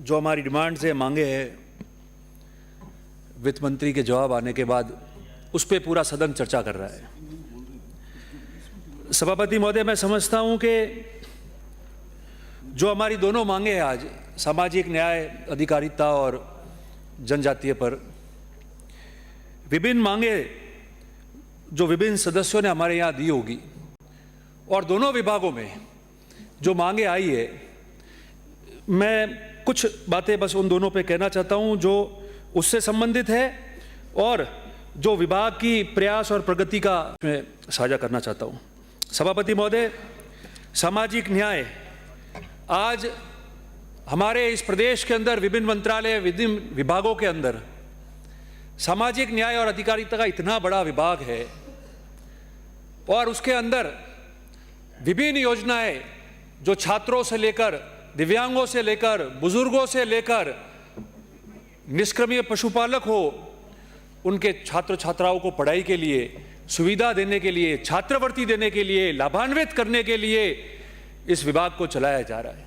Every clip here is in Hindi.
जो हमारी डिमांड्स है, मांगे हैं, वित्त मंत्री के जवाब आने के बाद उस पर पूरा सदन चर्चा कर रहा है। सभापति महोदय, मैं समझता हूं कि जो हमारी दोनों मांगे हैं आज, सामाजिक न्याय, अधिकारिता और जनजातीय पर, विभिन्न मांगे जो विभिन्न सदस्यों ने हमारे यहाँ दी होगी, और दोनों विभागों में जो मांगे आई है, मैं कुछ बातें बस उन दोनों पे कहना चाहता हूं जो उससे संबंधित है और जो विभाग की प्रयास और प्रगति का मैं साझा करना चाहता हूं। सभापति महोदय, सामाजिक न्याय आज हमारे इस प्रदेश के अंदर विभिन्न मंत्रालय, विभिन्न विभागों के अंदर सामाजिक न्याय और अधिकारिता का इतना बड़ा विभाग है और उसके अंदर विभिन्न योजनाएं जो छात्रों से लेकर, दिव्यांगों से लेकर, बुजुर्गों से लेकर निष्क्रमण पशुपालक हो, उनके छात्र छात्राओं को पढ़ाई के लिए सुविधा देने के लिए, छात्रवृत्ति देने के लिए, लाभान्वित करने के लिए इस विभाग को चलाया जा रहा है।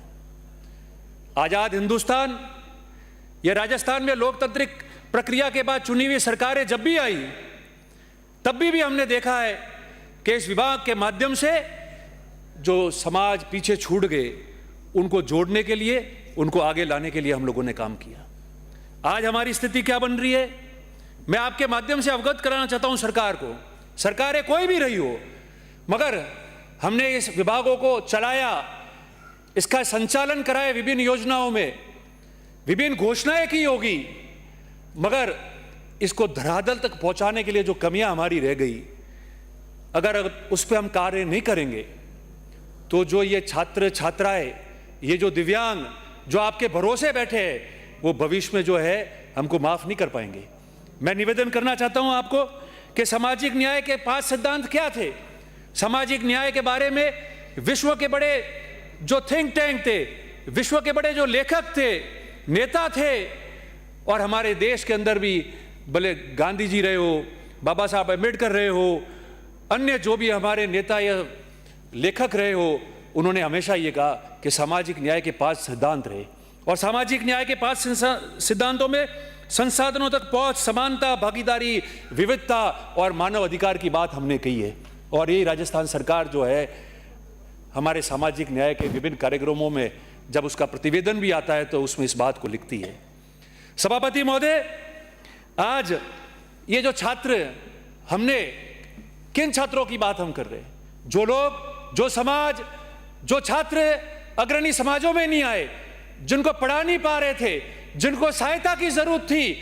आजाद हिंदुस्तान या राजस्थान में लोकतांत्रिक प्रक्रिया के बाद चुनी हुई सरकारें जब भी आई, तब भी हमने देखा है कि इस विभाग के माध्यम से जो समाज पीछे छूट गए उनको जोड़ने के लिए, उनको आगे लाने के लिए हम लोगों ने काम किया। आज हमारी स्थिति क्या बन रही है, मैं आपके माध्यम से अवगत कराना चाहता हूं सरकार को। सरकारें कोई भी रही हो, मगर हमने इस विभागों को चलाया, इसका संचालन कराया, विभिन्न योजनाओं में विभिन्न घोषणाएं की होगी, मगर इसको धरातल तक पहुंचाने के लिए जो कमियां हमारी रह गई, अगर उस पर हम कार्य नहीं करेंगे तो जो ये छात्र छात्राएं, ये जो दिव्यांग जो आपके भरोसे बैठे हैं, वो भविष्य में जो है हमको माफ नहीं कर पाएंगे। मैं निवेदन करना चाहता हूं आपको कि सामाजिक न्याय के 5 सिद्धांत क्या थे। सामाजिक न्याय के बारे में विश्व के बड़े जो थिंक टैंक थे, विश्व के बड़े जो लेखक थे, नेता थे, और हमारे देश के अंदर भी भले गांधी जी रहे हो, बाबा साहब अम्बेडकर रहे हो, अन्य जो भी हमारे नेता या लेखक रहे हो, उन्होंने हमेशा ये कहा कि सामाजिक न्याय के 5 सिद्धांत रहे। और सामाजिक न्याय के 5 सिद्धांतों में संसाधनों तक पहुंच, समानता, भागीदारी, विविधता और मानव अधिकार की बात हमने कही है। और ये राजस्थान सरकार जो है हमारे सामाजिक न्याय के विभिन्न कार्यक्रमों में जब उसका प्रतिवेदन भी आता है तो उसमें इस बात को लिखती है। सभापति महोदय, आज ये जो छात्र, हमने किन छात्रों की बात हम कर रहे हैं? जो लोग, जो समाज, जो छात्र अग्रणी समाजों में नहीं आए, जिनको पढ़ा नहीं पा रहे थे, जिनको सहायता की जरूरत थी,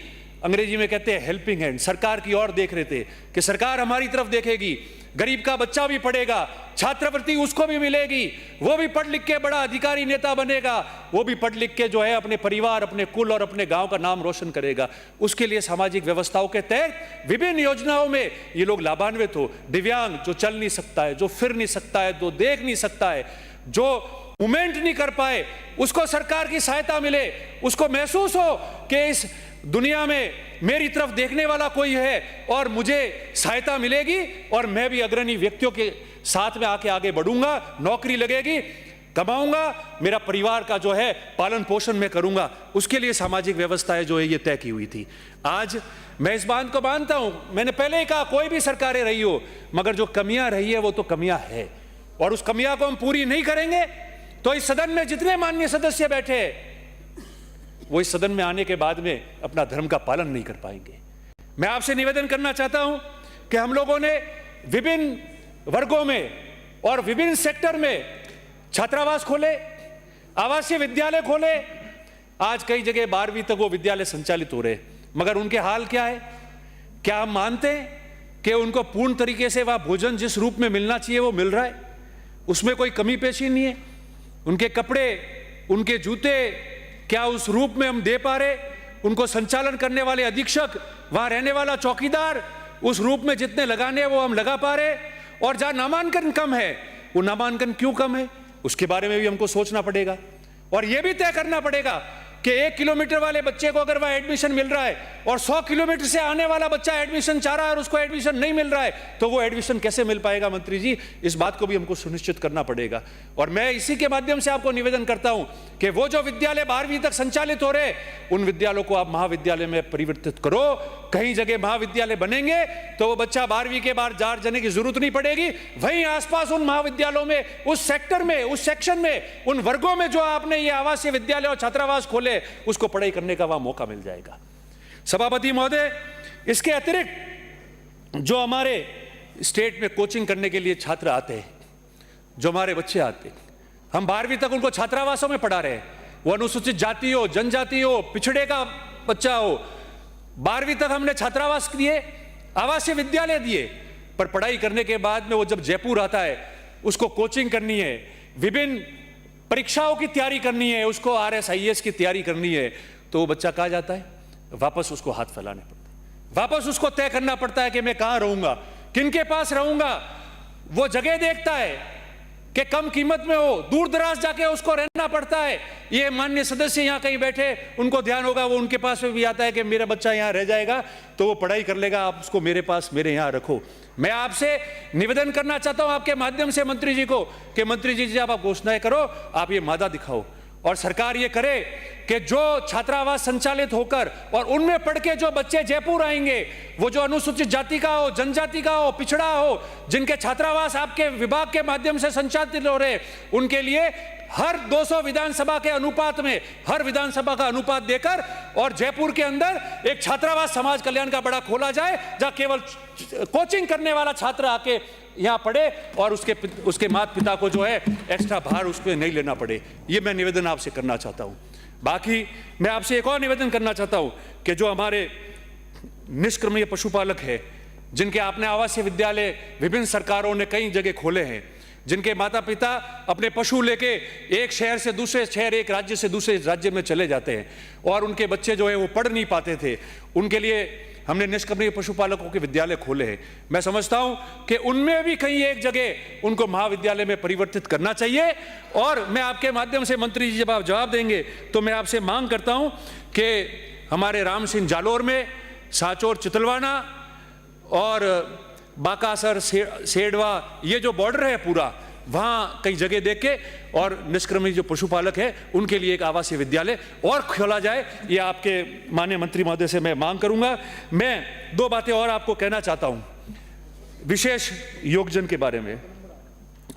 अंग्रेजी में कहते हैं हेल्पिंग हैंड, सरकार की ओर देख रहे थे कि सरकार हमारी तरफ देखेगी, गरीब का बच्चा भी पढ़ेगा, छात्रवृत्ति उसको भी मिलेगी, वो भी पढ़ लिख के बड़ा अधिकारी नेता बनेगा, वो भी पढ़ लिख के जो है अपने परिवार, अपने कुल और अपने गांव का नाम रोशन करेगा। उसके लिए सामाजिक व्यवस्थाओं के तहत विभिन्न योजनाओं में ये लोग लाभान्वित हो। दिव्यांग जो चल नहीं सकता है, जो फिर नहीं सकता है, जो देख नहीं सकता है, जो मूवमेंट नहीं कर पाए, उसको सरकार की सहायता मिले, उसको महसूस हो कि इस दुनिया में मेरी तरफ देखने वाला कोई है और मुझे सहायता मिलेगी और मैं भी अग्रणी व्यक्तियों के साथ में आके आगे बढ़ूंगा, नौकरी लगेगी, कमाऊंगा, मेरा परिवार का जो है पालन पोषण में करूंगा। उसके लिए सामाजिक व्यवस्थाएं जो है ये तय की हुई थी। आज मैं इस बात को मानता हूं, मैंने पहले ही कहा कोई भी सरकारें रही हो, मगर जो कमियां रही है वो तो कमियां है, और उस कमियां को हम पूरी नहीं करेंगे तो इस सदन में जितने माननीय सदस्य बैठे हैं वो इस सदन में आने के बाद में अपना धर्म का पालन नहीं कर पाएंगे। मैं आपसे निवेदन करना चाहता हूं कि हम लोगों ने विभिन्न वर्गों में और विभिन्न सेक्टर में छात्रावास खोले, आवासीय विद्यालय खोले। आज कई जगह 12वीं तक वो विद्यालय संचालित हो रहे, मगर उनके हाल क्या है? क्या हम मानते हैं कि उनको पूर्ण तरीके से वह भोजन जिस रूप में मिलना चाहिए वो मिल रहा है? उसमें कोई कमी पेशी नहीं है? उनके कपड़े, उनके जूते क्या उस रूप में हम दे पा रहे? उनको संचालन करने वाले अधीक्षक, वहां रहने वाला चौकीदार उस रूप में जितने लगाने हैं वो हम लगा पा रहे? और जहां नामांकन कम है, वो नामांकन क्यों कम है, उसके बारे में भी हमको सोचना पड़ेगा। और यह भी तय करना पड़ेगा कि 1 किलोमीटर वाले बच्चे को अगर वह एडमिशन मिल रहा है और 100 किलोमीटर से आने वाला बच्चा एडमिशन चाह रहा है और उसको एडमिशन नहीं मिल रहा है, तो वो एडमिशन कैसे मिल पाएगा? मंत्री जी, इस बात को भी हमको सुनिश्चित करना पड़ेगा। और मैं इसी के माध्यम से आपको निवेदन करता हूं कि वो जो विद्यालय 12वीं तक संचालित हो रहे, उन विद्यालयों को आप महाविद्यालय में परिवर्तित करो। कहीं जगह महाविद्यालय बनेंगे तो वो बच्चा 12वीं के बाद जार जाने की जरूरत नहीं पड़ेगी। वहीं आसपास उन महाविद्यालयों में, उस सेक्टर में, उस सेक्शन में, उन वर्गों में जो आपने ये आवासीय विद्यालय और छात्रावास खोले, उसको पढ़ाई करने का वहां मौका मिल जाएगा। सभापति महोदय, इसके अतिरिक्त जो हमारे स्टेट में कोचिंग करने के लिए छात्र आते हैं, जो हमारे बच्चे आते हैं, हम 12वीं तक उनको छात्रावासों में पढ़ा रहे हैं। वो अनुसूचित जाति हो, जनजाति हो, पिछड़े का बच्चा हो, 12वीं तक हमने छात्रावास दिए, आवासीय विद्यालय दिए, पर पढ़ाई करने के बाद में वो जब जयपुर आता है, उसको कोचिंग करनी है, विभिन्न परीक्षाओं की तैयारी करनी है, उसको RSIS की तैयारी करनी है, तो वो बच्चा कहाँ जाता है? वापस उसको हाथ फैलाने पड़ते हैं, वापस उसको तय करना पड़ता है कि मैं कहाँ रहूंगा, किनके पास रहूंगा। वो जगह देखता है कि कम कीमत में हो, दूर दराज जाके उसको रहना पड़ता है। ये माननीय सदस्य यहाँ कहीं बैठे, उनको ध्यान होगा, वो उनके पास में भी आता है कि मेरा बच्चा यहाँ रह जाएगा तो वो पढ़ाई कर लेगा, आप उसको मेरे पास, मेरे यहाँ रखो। मैं आपसे निवेदन करना चाहता हूँ आपके माध्यम से मंत्री जी को कि मंत्री जी जब आप घोषणाएं करो, आप ये मादा दिखाओ और सरकार ये करे कि जो छात्रावास संचालित होकर और उनमें पढ़ के जो बच्चे जयपुर आएंगे, वो जो अनुसूचित जाति का हो, जनजाति का हो, पिछड़ा हो, जिनके छात्रावास आपके विभाग के माध्यम से संचालित हो रहे, उनके लिए हर 200 विधानसभा के अनुपात में, हर विधानसभा का अनुपात देकर और जयपुर के अंदर एक छात्रावास समाज कल्याण का बड़ा खोला जाए, जहां केवल कोचिंग करने वाला छात्र आके यहाँ पढ़े और उसके माता पिता को जो है एक्स्ट्रा भार उस पर नहीं लेना पड़े। ये मैं निवेदन आपसे करना चाहता हूँ। बाकी मैं आपसे एक और निवेदन करना चाहता हूँ कि जो हमारे निष्क्रमणीय पशुपालक है, जिनके आपने आवासीय विद्यालय विभिन्न सरकारों ने कई जगह खोले हैं, जिनके माता पिता अपने पशु लेके एक शहर से दूसरे शहर, एक राज्य से दूसरे राज्य में चले जाते हैं और उनके बच्चे जो है वो पढ़ नहीं पाते थे, उनके लिए हमने निष्क्रमणीय पशुपालकों के विद्यालय खोले हैं। मैं समझता हूं कि उनमें भी कहीं एक जगह उनको महाविद्यालय में परिवर्तित करना चाहिए। और मैं आपके माध्यम से मंत्री जी जब आप जवाब देंगे तो मैं आपसे मांग करता हूं कि हमारे राम सिंह जालोर में, सांचौर चितलवाना और बाकासर सेडवा, ये जो बॉर्डर है पूरा, वहाँ कई जगह देख के और निष्क्रमणीय जो पशुपालक है उनके लिए एक आवासीय विद्यालय और खोला जाए। ये आपके माननीय मंत्री महोदय से मैं मांग करूंगा। मैं 2 बातें और आपको कहना चाहता हूं विशेष योगजन के बारे में।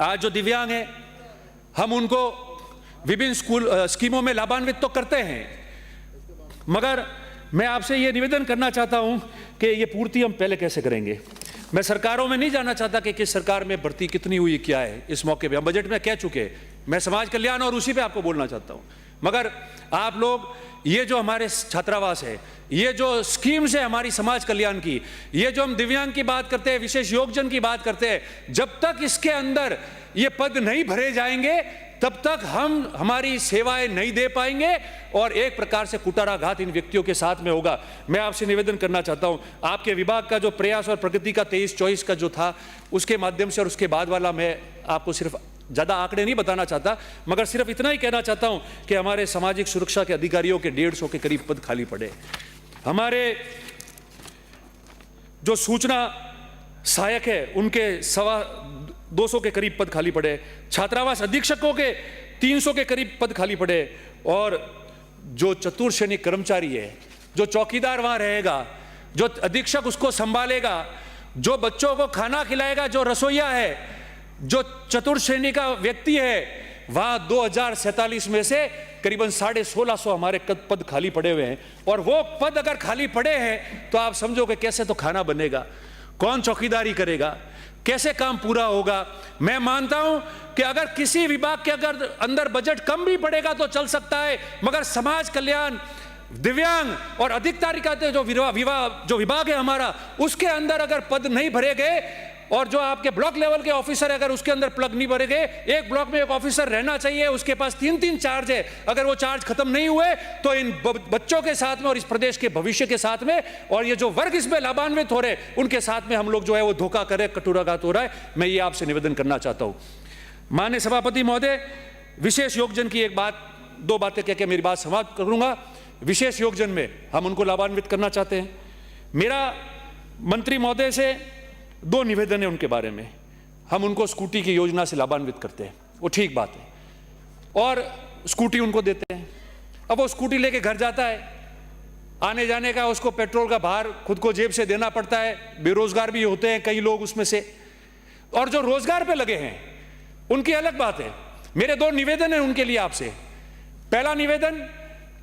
आज जो दिव्यांग हैं, हम उनको विभिन्न स्कीमों में लाभान्वित तो करते हैं, मगर मैं आपसे ये निवेदन करना चाहता हूं कि ये पूर्ति हम पहले कैसे करेंगे। मैं सरकारों में नहीं जाना चाहता कि किस सरकार में भर्ती कितनी हुई, क्या है। इस मौके पे हम बजट में कह चुके हैं, मैं समाज कल्याण और उसी पे आपको बोलना चाहता हूं। मगर आप लोग ये जो हमारे छात्रावास है, ये जो स्कीम्स है हमारी समाज कल्याण की, ये जो हम दिव्यांग की बात करते हैं, विशेष योगजन की बात करते हैं, जब तक इसके अंदर ये पद नहीं भरे जाएंगे तब तक हम हमारी सेवाएं नहीं दे पाएंगे और एक प्रकार से कुटाराघात इन व्यक्तियों के साथ में होगा। मैं आपसे निवेदन करना चाहता हूं, आपके विभाग का जो प्रयास और प्रगति का 23-24 का जो था, उसके माध्यम से और उसके बाद वाला, मैं आपको सिर्फ ज़्यादा आंकड़े नहीं बताना चाहता, मगर सिर्फ इतना ही कहना चाहता हूं कि हमारे सामाजिक सुरक्षा के अधिकारियों के 150 के करीब पद खाली पड़े। हमारे जो सूचना सहायक है उनके 200 के करीब पद खाली पड़े, छात्रावास अधीक्षकों के 300 के करीब पद खाली पड़े, और जो चतुर्थ श्रेणी कर्मचारी है, जो चौकीदार वहां रहेगा, जो अधीक्षक उसको संभालेगा, जो बच्चों को खाना खिलाएगा, जो रसोइया है, जो चतुर्थ श्रेणी का व्यक्ति है, वहां 2047 में से करीबन 1650 हमारे पद खाली पड़े हुए हैं। और वो पद अगर खाली पड़े हैं तो आप समझो कि कैसे तो खाना बनेगा, कौन चौकीदारी करेगा, कैसे काम पूरा होगा। मैं मानता हूं कि अगर किसी विभाग के अगर अंदर बजट कम भी पड़ेगा तो चल सकता है, मगर समाज कल्याण, दिव्यांग और अधिकारिता जो विभाग है हमारा, उसके अंदर अगर पद नहीं भरे गए और जो आपके ब्लॉक लेवल के ऑफिसर अगर उसके अंदर प्लग नहीं भरे गए, एक ब्लॉक में एक ऑफिसर रहना चाहिए, उसके पास 3-3 चार्ज है, अगर वो चार्ज खत्म नहीं हुए तो इन बच्चों के साथ में और इस प्रदेश के भविष्य के साथ में और ये जो वर्ग इसमें लाभान्वित हो रहे उनके साथ में हम लोग जो है वो धोखा करे, कटुराघात हो रहा है। मैं ये आपसे निवेदन करना चाहता हूं। माननीय सभापति महोदय, विशेष योगजन की एक बात दो बातें कह के मेरी बात समाप्त करूंगा। विशेष योगजन में हम उनको लाभान्वित करना चाहते हैं। मेरा मंत्री महोदय से दो निवेदन है उनके बारे में। हम उनको स्कूटी की योजना से लाभान्वित करते हैं, वो ठीक बात है, और स्कूटी उनको देते हैं। अब वो स्कूटी लेके घर जाता है, आने जाने का उसको पेट्रोल का भार खुद को जेब से देना पड़ता है। बेरोजगार भी होते हैं कई लोग उसमें से, और जो रोजगार पे लगे हैं उनकी अलग बात है। मेरे दो निवेदन हैं उनके लिए आपसे। पहला निवेदन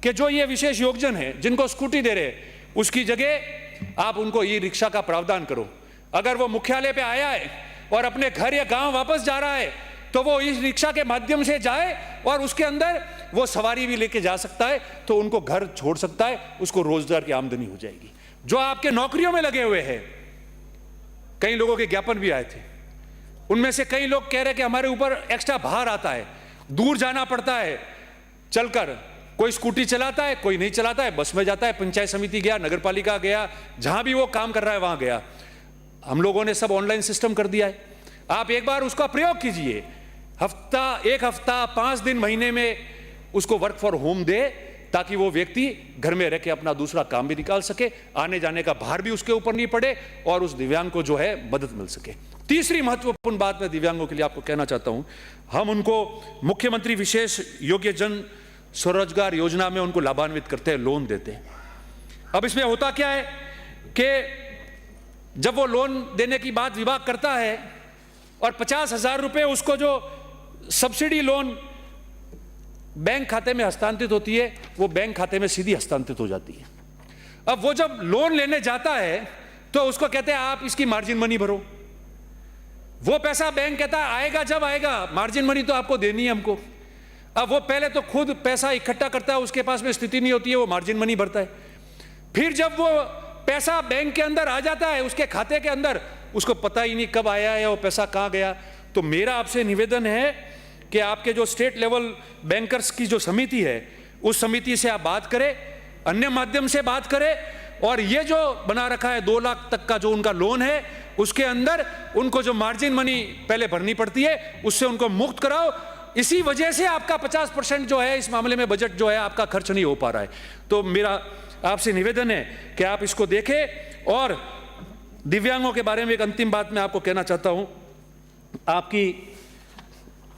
कि जो ये विशेष योगजन है जिनको स्कूटी दे रहे उसकी जगह आप उनको ई रिक्शा का प्रावधान करो। अगर वो मुख्यालय पे आया है और अपने घर या गांव वापस जा रहा है तो वो इस रिक्शा के माध्यम से जाए और उसके अंदर वो सवारी भी लेके जा सकता है, तो उनको घर छोड़ सकता है, उसको रोजगार की आमदनी हो जाएगी। जो आपके नौकरियों में लगे हुए हैं, कई लोगों के ज्ञापन भी आए थे, उनमें से कई लोग कह रहे कि हमारे ऊपर एक्स्ट्रा भार आता है, दूर जाना पड़ता है चलकर। कोई स्कूटी चलाता है, कोई नहीं चलाता है, बस में जाता है, पंचायत समिति गया, नगर पालिका गया, जहां भी वो काम कर रहा है वहां गया। हम लोगों ने सब ऑनलाइन सिस्टम कर दिया है। आप एक बार उसका प्रयोग कीजिए, एक हफ्ता 5 दिन महीने में उसको वर्क फॉर होम दे, ताकि वो व्यक्ति घर में रह के अपना दूसरा काम भी निकाल सके, आने जाने का भार भी उसके ऊपर नहीं पड़े, और उस दिव्यांग को जो है मदद मिल सके। तीसरी महत्वपूर्ण बात मैं दिव्यांगों के लिए आपको कहना चाहता हूं, हम उनको मुख्यमंत्री विशेष योग्य जन स्वरोजगार योजना में उनको लाभान्वित करते हैं, लोन देते हैं। अब इसमें होता क्या है कि जब वो लोन देने की बात विभाग करता है और 50,000 रुपये उसको जो सब्सिडी लोन बैंक खाते में हस्तांतरित होती है, वो बैंक खाते में सीधी हस्तांतरित हो जाती है। अब वो जब लोन लेने जाता है तो उसको कहते हैं आप इसकी मार्जिन मनी भरो। वो पैसा बैंक कहता है आएगा जब आएगा, मार्जिन मनी तो आपको देनी है हमको। अब वो पहले तो खुद पैसा इकट्ठा करता है, उसके पास में स्थिति नहीं होती है, वो मार्जिन मनी भरता है। फिर जब वो पैसा बैंक के अंदर आ जाता है, उसके खाते के अंदर, उसको पता ही नहीं कब आया है, वो पैसा कहाँ गया। तो मेरा आपसे निवेदन है कि आपके जो स्टेट लेवल बैंकर्स की जो समिति है, उस समिति से आप बात करें, अन्य माध्यम से बात करें, और ये जो बना रखा है 2 लाख तक का जो उनका लोन है, उसके अंदर उनको जो मार्जिन मनी पहले भरनी पड़ती है उससे उनको मुक्त कराओ। इसी वजह से आपका 50% जो है इस मामले में बजट जो है आपका खर्च नहीं हो पा रहा है। तो मेरा आपसे निवेदन है कि आप इसको देखें। और दिव्यांगों के बारे में एक अंतिम बात मैं आपको कहना चाहता हूं। आपकी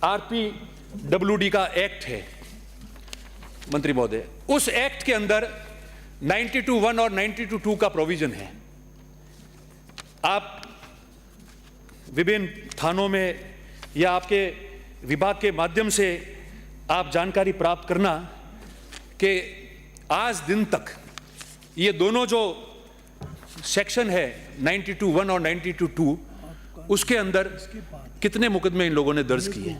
RPWD का एक्ट है मंत्री महोदय, उस एक्ट के अंदर 92(1) और 92(2) का प्रोविजन है। आप विभिन्न थानों में या आपके विभाग के माध्यम से आप जानकारी प्राप्त करना कि आज दिन तक ये दोनों जो सेक्शन है 92(1) और 92(2) उसके अंदर कितने मुकदमे इन लोगों ने दर्ज किए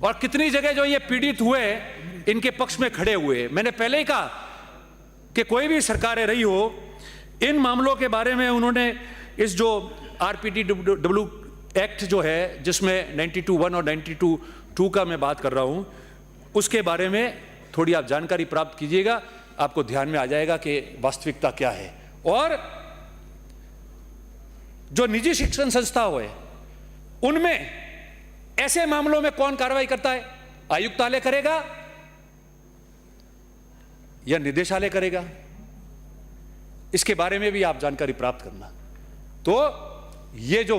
और कितनी जगह जो ये पीड़ित हुए इनके पक्ष में खड़े हुए। मैंने पहले ही कहा कि कोई भी सरकारें रही हो, इन मामलों के बारे में उन्होंने इस जो RPTW एक्ट जो है जिसमें 92(1) और 92(2) का मैं बात कर रहा हूं, उसके बारे में थोड़ी आप जानकारी प्राप्त कीजिएगा। आपको ध्यान में आ जाएगा कि वास्तविकता क्या है। और जो निजी शिक्षण संस्था है उनमें ऐसे मामलों में कौन कार्रवाई करता है? आयुक्तालय करेगा या निदेशालय करेगा? इसके बारे में भी आप जानकारी प्राप्त करना। तो ये जो